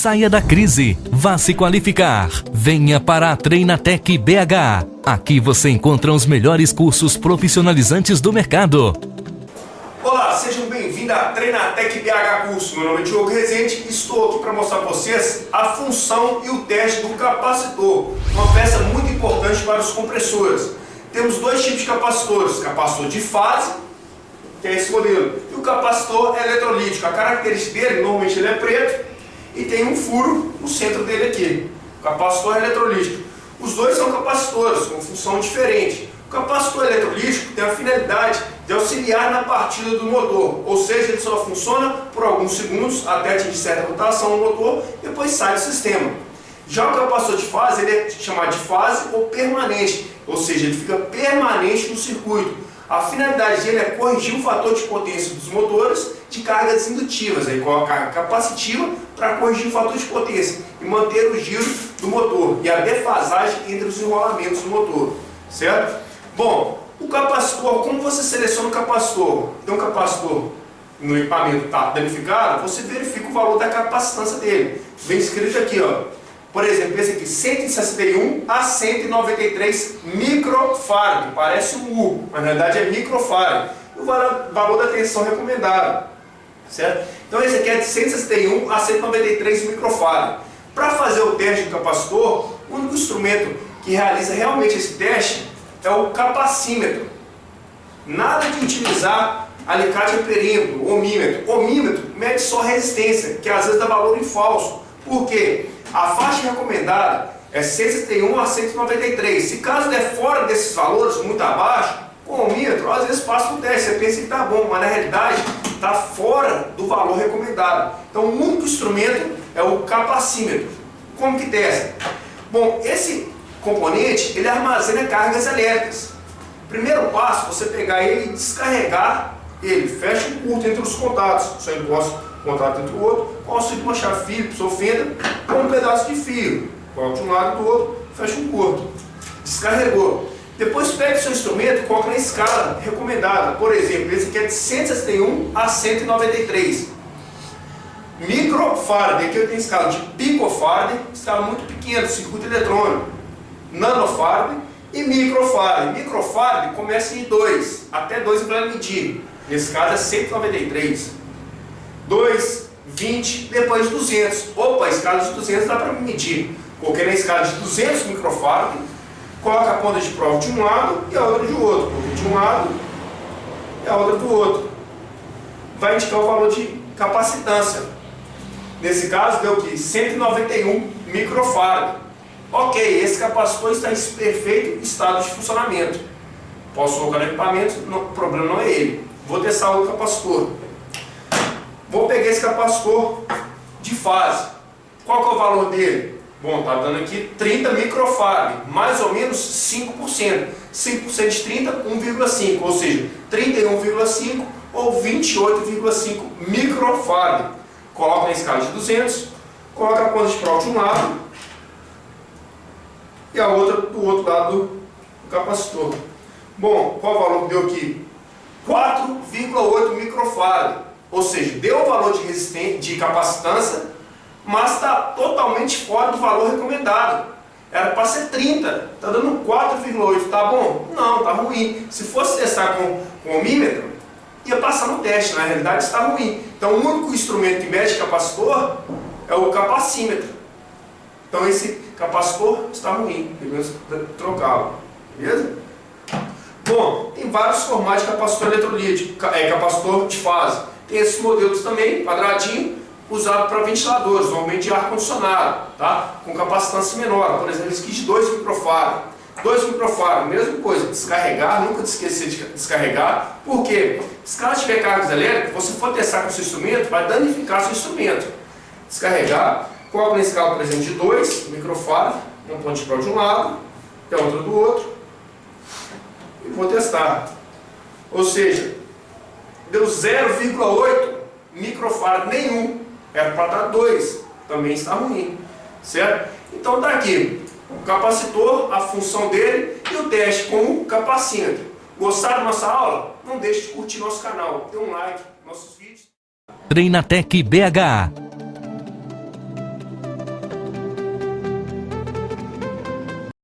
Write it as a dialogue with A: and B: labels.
A: Saia da crise, vá se qualificar. Venha para a Treinatec BH. Aqui você encontra os melhores cursos profissionalizantes do mercado.
B: Olá, sejam bem-vindos à Treinatec BH Curso. Meu nome é Diogo Rezende e estou aqui para mostrar para vocês a função e o teste do capacitor, uma peça muito importante para os compressores. Temos dois tipos de capacitores, capacitor de fase, que é esse modelo, e o capacitor eletrolítico. A característica dele, normalmente ele é preto e tem um furo no centro dele aqui, o capacitor eletrolítico. Os dois são capacitores com função diferente. O capacitor eletrolítico tem a finalidade de auxiliar na partida do motor, ou seja, ele só funciona por alguns segundos até atingir certa rotação no motor e depois sai do sistema. Já o capacitor de fase, ele é chamado de fase ou permanente, ou seja, ele fica permanente no circuito. A finalidade dele é corrigir o fator de potência dos motores de cargas indutivas, aí com a carga capacitiva para corrigir o fator de potência e manter o giro do motor e a defasagem entre os enrolamentos do motor, certo? Bom, o capacitor, como você seleciona o capacitor? Tem um capacitor no equipamento está danificado, você verifica o valor da capacitância dele. Vem escrito aqui, ó. Por exemplo, esse aqui, 161 a 193 microfarad, parece um U, mas na verdade é microfarad. E o valor da tensão recomendada, certo? Então esse aqui é de 161 a 193 microfarad. Para fazer o teste do capacitor, o único instrumento que realiza realmente esse teste é o capacímetro. Nada de utilizar alicate amperímetro, ohmímetro. Ohmímetro mede só resistência, que às vezes dá valor em falso. Por quê? A faixa recomendada é 161 a 193. Se caso der fora desses valores, muito abaixo, com o ohmímetro, às vezes passa um teste, você pensa que está bom, mas na realidade está fora do valor recomendado. Então o único instrumento é o capacímetro. Como que testa? Bom, esse componente, ele armazena cargas elétricas. Primeiro passo, você pegar ele e descarregar ele. Fecha um curto entre os contatos. Só encosta um contato entre o outro, com o auxílio de uma chave Phillips ou fenda, com um pedaço de fio. Coloca de um lado e do outro, fecha um curto. Descarregou. Depois pega o seu instrumento e coloca na escala recomendada. Por exemplo, esse aqui é de 161 a 193. Microfarad, aqui eu tenho escala de picofarad, escala muito pequena, circuito eletrônico. Nanofarad e microfarad. Microfarad começa em 2, até 2 para medir. Nesse caso é 193. 2, 20, depois 200. Opa, a escala de 200 dá para medir. Coloquei na escala de 200 microfarad, coloca a ponta de prova de um lado e a outra de outro. Coloquei de um lado e a outra do outro. Vai indicar o valor de capacitância. Nesse caso deu que 191 microfarad. Ok, esse capacitor está em perfeito estado de funcionamento. Posso colocar no equipamento, o problema não é ele. Vou testar o capacitor. Vou pegar esse capacitor de fase. Qual que é o valor dele? Bom, está dando aqui 30 microfarad, mais ou menos 5%. 5% de 30, 1,5, ou seja, 31,5 ou 28,5 microfarad. Coloca na escala de 200, coloca a ponta de prova de um lado e a outra do outro lado do capacitor. Bom, qual o valor que deu aqui? 4,8 microfarad, ou seja, deu o valor de resistência, de capacitância, mas está totalmente fora do valor recomendado. Era para ser 30, está dando 4,8, tá bom? Não, está ruim. Se fosse testar com ohmímetro, ia passar no teste, na realidade está ruim. Então o único instrumento que mede capacitor é o capacímetro. Então esse capacitor está ruim, devemos trocá-lo, beleza? Bom, tem vários formatos de capacitor eletrolítico, capacitor de fase. Tem esses modelos também, quadradinho, usado para ventiladores, normalmente de ar-condicionado, tá? Com capacitância menor, por exemplo, esse aqui de 2 microfarad. 2 microfarad, mesma coisa, descarregar, nunca esquecer de descarregar, porque se caso tiver cargas elétricas, você for testar com o seu instrumento, vai danificar seu instrumento. Descarregar, coloca na escala, por exemplo, de 2 microfarad, uma ponte de prova de um lado e a outra do outro, e vou testar. Ou seja, deu 0,8 microfarad, nenhum, era para dar 2, também está ruim, certo? Então está aqui, o capacitor, a função dele e o teste com o capacímetro. Gostaram da nossa aula? Não deixe de curtir nosso canal, dê um like, nossos vídeos.
A: Treinatec BH.